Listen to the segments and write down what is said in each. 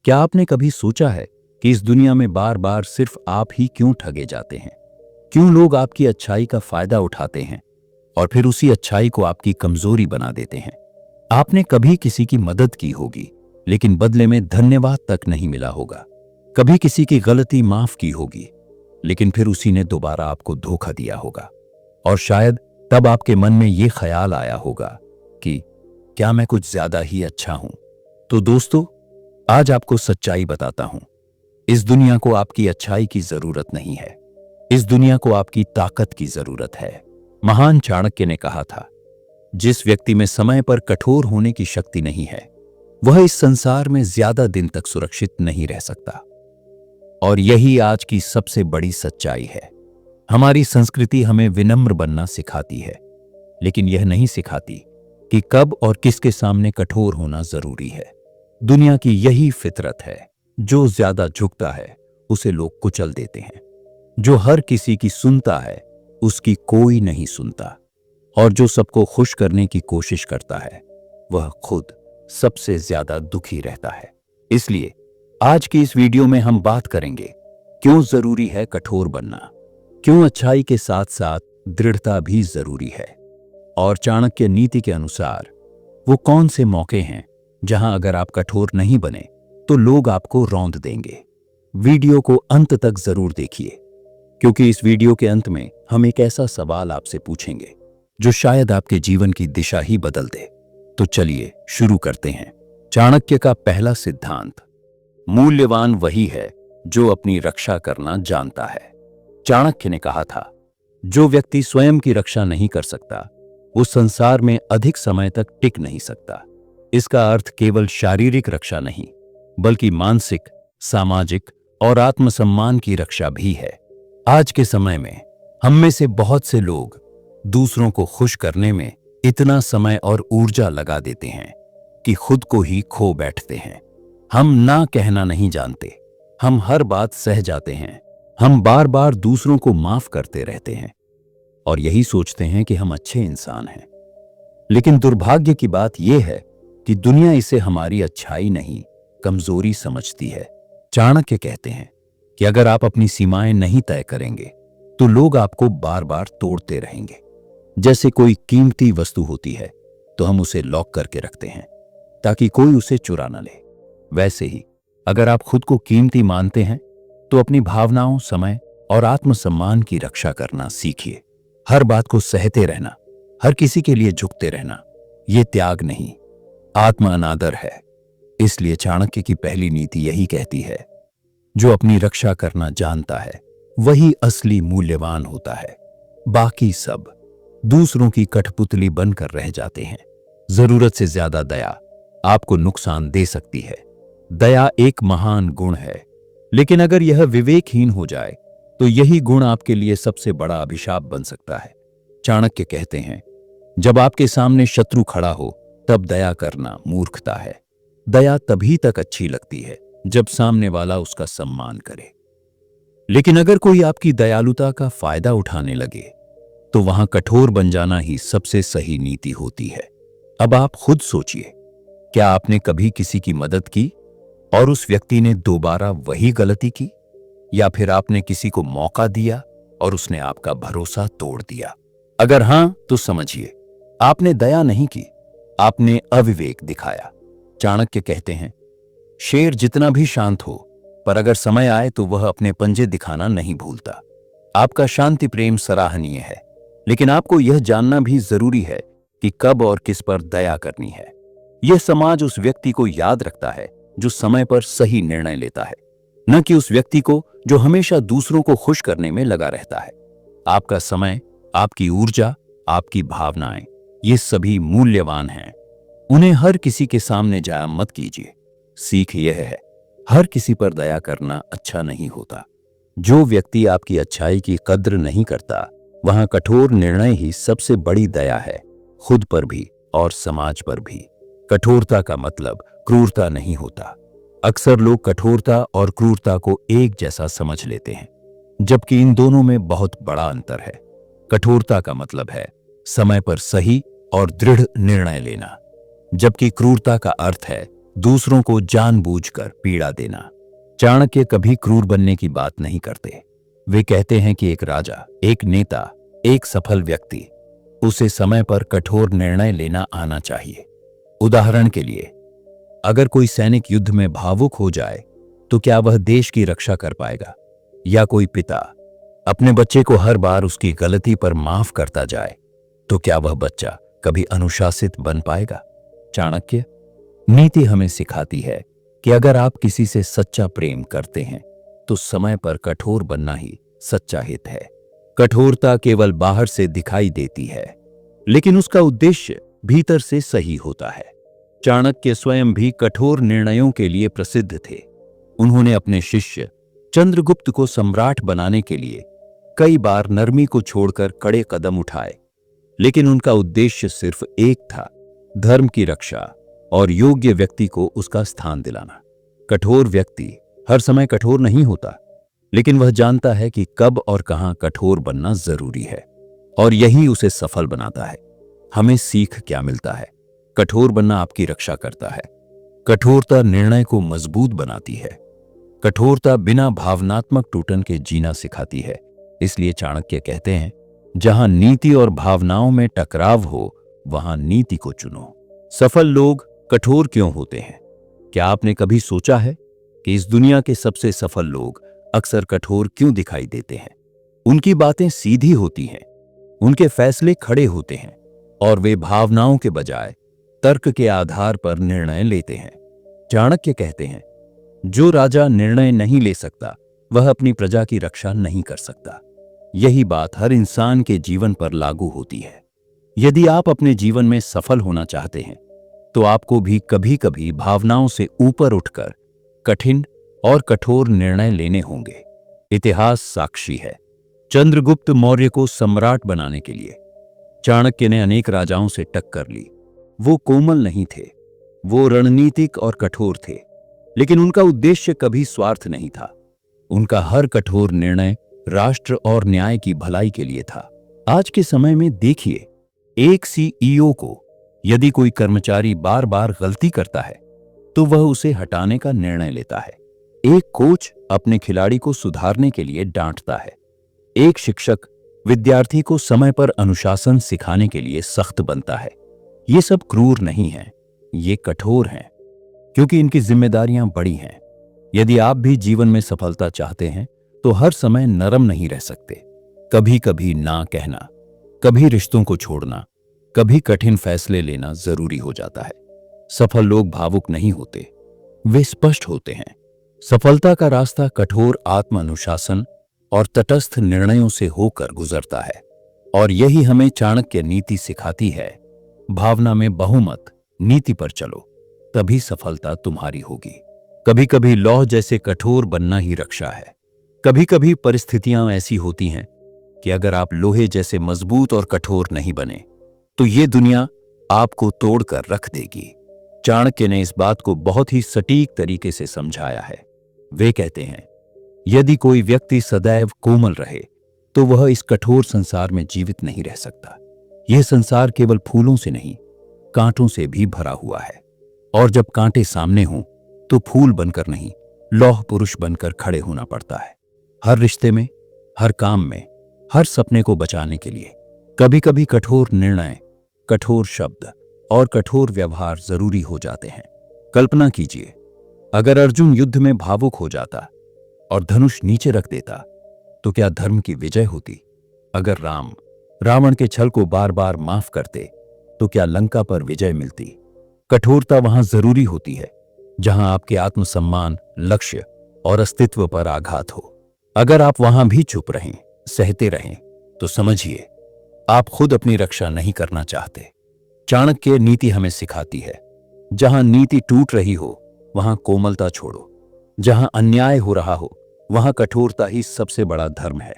क्या आपने कभी सोचा है कि इस दुनिया में बार बार सिर्फ आप ही क्यों ठगे जाते हैं? क्यों लोग आपकी अच्छाई का फायदा उठाते हैं और फिर उसी अच्छाई को आपकी कमजोरी बना देते हैं? आपने कभी किसी की मदद की होगी, लेकिन बदले में धन्यवाद तक नहीं मिला होगा। कभी किसी की गलती माफ की होगी, लेकिन फिर उसी ने दोबारा आपको धोखा दिया होगा। और शायद तब आपके मन में यह ख्याल आया होगा कि क्या मैं कुछ ज्यादा ही अच्छा हूं? तो दोस्तों, आज आपको सच्चाई बताता हूं। इस दुनिया को आपकी अच्छाई की जरूरत नहीं है, इस दुनिया को आपकी ताकत की जरूरत है। महान चाणक्य ने कहा था, जिस व्यक्ति में समय पर कठोर होने की शक्ति नहीं है, वह इस संसार में ज्यादा दिन तक सुरक्षित नहीं रह सकता। और यही आज की सबसे बड़ी सच्चाई है। हमारी संस्कृति हमें विनम्र बनना सिखाती है, लेकिन यह नहीं सिखाती कि कब और किसके सामने कठोर होना जरूरी है। दुनिया की यही फितरत है, जो ज्यादा झुकता है उसे लोग कुचल देते हैं, जो हर किसी की सुनता है उसकी कोई नहीं सुनता, और जो सबको खुश करने की कोशिश करता है वह खुद सबसे ज्यादा दुखी रहता है। इसलिए आज की इस वीडियो में हम बात करेंगे, क्यों जरूरी है कठोर बनना, क्यों अच्छाई के साथ साथ दृढ़ता भी जरूरी है, और चाणक्य नीति के अनुसार वो कौन से मौके हैं जहां अगर आप कठोर नहीं बने तो लोग आपको रौंद देंगे। वीडियो को अंत तक जरूर देखिए, क्योंकि इस वीडियो के अंत में हम एक ऐसा सवाल आपसे पूछेंगे जो शायद आपके जीवन की दिशा ही बदल दे। तो चलिए शुरू करते हैं। चाणक्य का पहला सिद्धांत, मूल्यवान वही है जो अपनी रक्षा करना जानता है। चाणक्य ने कहा था, जो व्यक्ति स्वयं की रक्षा नहीं कर सकता वो संसार में अधिक समय तक टिक नहीं सकता। इसका अर्थ केवल शारीरिक रक्षा नहीं, बल्कि मानसिक, सामाजिक और आत्मसम्मान की रक्षा भी है। आज के समय में हम में से बहुत से लोग दूसरों को खुश करने में इतना समय और ऊर्जा लगा देते हैं कि खुद को ही खो बैठते हैं। हम ना कहना नहीं जानते, हम हर बात सह जाते हैं, हम बार बार दूसरों को माफ करते रहते हैं और यही सोचते हैं कि हम अच्छे इंसान हैं। लेकिन दुर्भाग्य की बात यह है कि दुनिया इसे हमारी अच्छाई नहीं, कमजोरी समझती है। चाणक्य कहते हैं कि अगर आप अपनी सीमाएं नहीं तय करेंगे तो लोग आपको बार बार तोड़ते रहेंगे। जैसे कोई कीमती वस्तु होती है तो हम उसे लॉक करके रखते हैं ताकि कोई उसे चुरा न ले, वैसे ही अगर आप खुद को कीमती मानते हैं तो अपनी भावनाओं, समय और आत्मसम्मान की रक्षा करना सीखिए। हर बात को सहते रहना, हर किसी के लिए झुकते रहना, यह त्याग नहीं, आत्म अनादर है। इसलिए चाणक्य की पहली नीति यही कहती है, जो अपनी रक्षा करना जानता है वही असली मूल्यवान होता है। बाकी सब दूसरों की कठपुतली बनकर रह जाते हैं। जरूरत से ज्यादा दया आपको नुकसान दे सकती है। दया एक महान गुण है, लेकिन अगर यह विवेकहीन हो जाए तो यही गुण आपके लिए सबसे बड़ा अभिशाप बन सकता है। चाणक्य कहते हैं, जब आपके सामने शत्रु खड़ा हो तब दया करना मूर्खता है। दया तभी तक अच्छी लगती है जब सामने वाला उसका सम्मान करे। लेकिन अगर कोई आपकी दयालुता का फायदा उठाने लगे तो वहां कठोर बन जाना ही सबसे सही नीति होती है। अब आप खुद सोचिए, क्या आपने कभी किसी की मदद की और उस व्यक्ति ने दोबारा वही गलती की, या फिर आपने किसी को मौका दिया और उसने आपका भरोसा तोड़ दिया? अगर हां तो समझिए, आपने दया नहीं की, आपने अविवेक दिखाया। चाणक्य कहते हैं, शेर जितना भी शांत हो, पर अगर समय आए तो वह अपने पंजे दिखाना नहीं भूलता। आपका शांति प्रेम सराहनीय है, लेकिन आपको यह जानना भी जरूरी है कि कब और किस पर दया करनी है। यह समाज उस व्यक्ति को याद रखता है जो समय पर सही निर्णय लेता है, न कि उस व्यक्ति को जो हमेशा दूसरों को खुश करने में लगा रहता है। आपका समय, आपकी ऊर्जा, आपकी भावनाएं, ये सभी मूल्यवान हैं। उन्हें हर किसी के सामने जाया मत कीजिए। सीख यह है, हर किसी पर दया करना अच्छा नहीं होता। जो व्यक्ति आपकी अच्छाई की कद्र नहीं करता, वहां कठोर निर्णय ही सबसे बड़ी दया है, खुद पर भी और समाज पर भी। कठोरता का मतलब क्रूरता नहीं होता। अक्सर लोग कठोरता और क्रूरता को एक जैसा समझ लेते हैं, जबकि इन दोनों में बहुत बड़ा अंतर है। कठोरता का मतलब है समय पर सही और दृढ़ निर्णय लेना, जबकि क्रूरता का अर्थ है दूसरों को जानबूझकर पीड़ा देना। चाणक्य कभी क्रूर बनने की बात नहीं करते। वे कहते हैं कि एक राजा, एक नेता, एक सफल व्यक्ति, उसे समय पर कठोर निर्णय लेना आना चाहिए। उदाहरण के लिए, अगर कोई सैनिक युद्ध में भावुक हो जाए तो क्या वह देश की रक्षा कर पाएगा? या कोई पिता अपने बच्चे को हर बार उसकी गलती पर माफ करता जाए तो क्या वह बच्चा कभी अनुशासित बन पाएगा? चाणक्य नीति हमें सिखाती है कि अगर आप किसी से सच्चा प्रेम करते हैं तो समय पर कठोर बनना ही सच्चा हित है। कठोरता केवल बाहर से दिखाई देती है, लेकिन उसका उद्देश्य भीतर से सही होता है। चाणक्य स्वयं भी कठोर निर्णयों के लिए प्रसिद्ध थे। उन्होंने अपने शिष्य चंद्रगुप्त को सम्राट बनाने के लिए कई बार नरमी को छोड़कर कड़े कदम उठाए, लेकिन उनका उद्देश्य सिर्फ एक था, धर्म की रक्षा और योग्य व्यक्ति को उसका स्थान दिलाना। कठोर व्यक्ति हर समय कठोर नहीं होता, लेकिन वह जानता है कि कब और कहां कठोर बनना जरूरी है, और यही उसे सफल बनाता है। हमें सीख क्या मिलता है? कठोर बनना आपकी रक्षा करता है। कठोरता निर्णय को मजबूत बनाती है। कठोरता बिना भावनात्मक टूटन के जीना सिखाती है। इसलिए चाणक्य कहते हैं, जहां नीति और भावनाओं में टकराव हो वहां नीति को चुनो। सफल लोग कठोर क्यों होते हैं? क्या आपने कभी सोचा है कि इस दुनिया के सबसे सफल लोग अक्सर कठोर क्यों दिखाई देते हैं? उनकी बातें सीधी होती हैं, उनके फैसले खड़े होते हैं, और वे भावनाओं के बजाय तर्क के आधार पर निर्णय लेते हैं। चाणक्य कहते हैं, जो राजा निर्णय नहीं ले सकता वह अपनी प्रजा की रक्षा नहीं कर सकता। यही बात हर इंसान के जीवन पर लागू होती है। यदि आप अपने जीवन में सफल होना चाहते हैं तो आपको भी कभी कभी भावनाओं से ऊपर उठकर कठिन और कठोर निर्णय लेने होंगे। इतिहास साक्षी है। चंद्रगुप्त मौर्य को सम्राट बनाने के लिए चाणक्य ने अनेक राजाओं से टक्कर ली। वो कोमल नहीं थे, वो रणनीतिक और कठोर थे, लेकिन उनका उद्देश्य कभी स्वार्थ नहीं था। उनका हर कठोर निर्णय राष्ट्र और न्याय की भलाई के लिए था। आज के समय में देखिए, एक सीईओ को यदि कोई कर्मचारी बार बार गलती करता है तो वह उसे हटाने का निर्णय लेता है। एक कोच अपने खिलाड़ी को सुधारने के लिए डांटता है। एक शिक्षक विद्यार्थी को समय पर अनुशासन सिखाने के लिए सख्त बनता है। ये सब क्रूर नहीं है, ये कठोर हैं, क्योंकि इनकी जिम्मेदारियां बड़ी हैं। यदि आप भी जीवन में सफलता चाहते हैं तो हर समय नरम नहीं रह सकते। कभी कभी ना कहना, कभी रिश्तों को छोड़ना, कभी कठिन फैसले लेना जरूरी हो जाता है। सफल लोग भावुक नहीं होते, वे स्पष्ट होते हैं। सफलता का रास्ता कठोर आत्म अनुशासन और तटस्थ निर्णयों से होकर गुजरता है, और यही हमें चाणक्य नीति सिखाती है। भावना में बहुमत, नीति पर चलो, तभी सफलता तुम्हारी होगी। कभी कभी लौह जैसे कठोर बनना ही रक्षा है। कभी कभी परिस्थितियां ऐसी होती हैं कि अगर आप लोहे जैसे मजबूत और कठोर नहीं बने तो ये दुनिया आपको तोड़कर रख देगी। चाणक्य ने इस बात को बहुत ही सटीक तरीके से समझाया है। वे कहते हैं, यदि कोई व्यक्ति सदैव कोमल रहे तो वह इस कठोर संसार में जीवित नहीं रह सकता। यह संसार केवल फूलों से नहीं, कांटों से भी भरा हुआ है, और जब कांटे सामने हों तो फूल बनकर नहीं, लौह पुरुष बनकर खड़े होना पड़ता है। हर रिश्ते में, हर काम में, हर सपने को बचाने के लिए कभी कभी कठोर निर्णय, कठोर शब्द और कठोर व्यवहार जरूरी हो जाते हैं। कल्पना कीजिए, अगर अर्जुन युद्ध में भावुक हो जाता और धनुष नीचे रख देता तो क्या धर्म की विजय होती? अगर राम रावण के छल को बार बार माफ करते तो क्या लंका पर विजय मिलती? कठोरता वहां जरूरी होती है जहां आपके आत्मसम्मान, लक्ष्य और अस्तित्व पर आघात हो। अगर आप वहां भी चुप रहें, सहते रहें, तो समझिए आप खुद अपनी रक्षा नहीं करना चाहते। चाणक्य नीति हमें सिखाती है, जहां नीति टूट रही हो वहां कोमलता छोड़ो। जहां अन्याय हो रहा हो वहां कठोरता ही सबसे बड़ा धर्म है,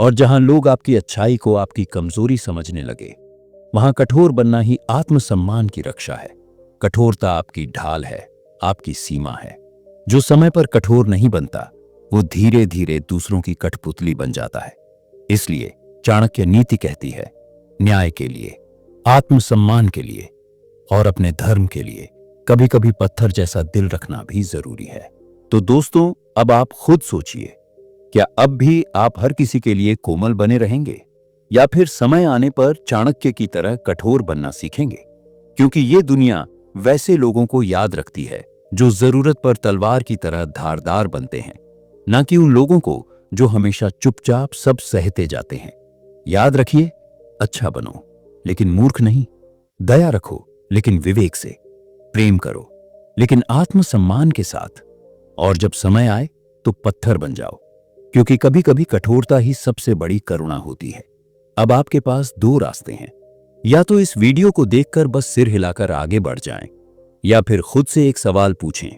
और जहां लोग आपकी अच्छाई को आपकी कमजोरी समझने लगे वहां कठोर बनना ही आत्मसम्मान की रक्षा है। कठोरता आपकी ढाल है, आपकी सीमा है। जो समय पर कठोर नहीं बनता वो धीरे धीरे दूसरों की कठपुतली बन जाता है। इसलिए चाणक्य नीति कहती है, न्याय के लिए, आत्मसम्मान के लिए और अपने धर्म के लिए कभी कभी पत्थर जैसा दिल रखना भी जरूरी है। तो दोस्तों, अब आप खुद सोचिए, क्या अब भी आप हर किसी के लिए कोमल बने रहेंगे, या फिर समय आने पर चाणक्य की तरह कठोर बनना सीखेंगे? क्योंकि ये दुनिया वैसे लोगों को याद रखती है जो जरूरत पर तलवार की तरह धारदार बनते हैं, ना कि उन लोगों को जो हमेशा चुपचाप सब सहते जाते हैं। याद रखिए, अच्छा बनो लेकिन मूर्ख नहीं, दया रखो लेकिन विवेक से, प्रेम करो लेकिन आत्मसम्मान के साथ, और जब समय आए तो पत्थर बन जाओ, क्योंकि कभी कभी कठोरता ही सबसे बड़ी करुणा होती है। अब आपके पास दो रास्ते हैं, या तो इस वीडियो को देखकर बस सिर हिलाकर आगे बढ़ जाएं, या फिर खुद से एक सवाल पूछें,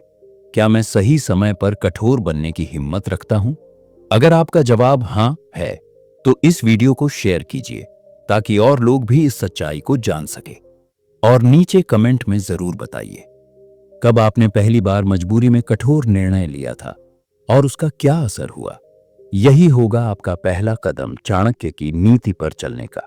क्या मैं सही समय पर कठोर बनने की हिम्मत रखता हूं? अगर आपका जवाब हां है, तो इस वीडियो को शेयर कीजिए ताकि और लोग भी इस सच्चाई को जान सके। और नीचे कमेंट में जरूर बताइए, कब आपने पहली बार मजबूरी में कठोर निर्णय लिया था और उसका क्या असर हुआ। यही होगा आपका पहला कदम चाणक्य की नीति पर चलने का।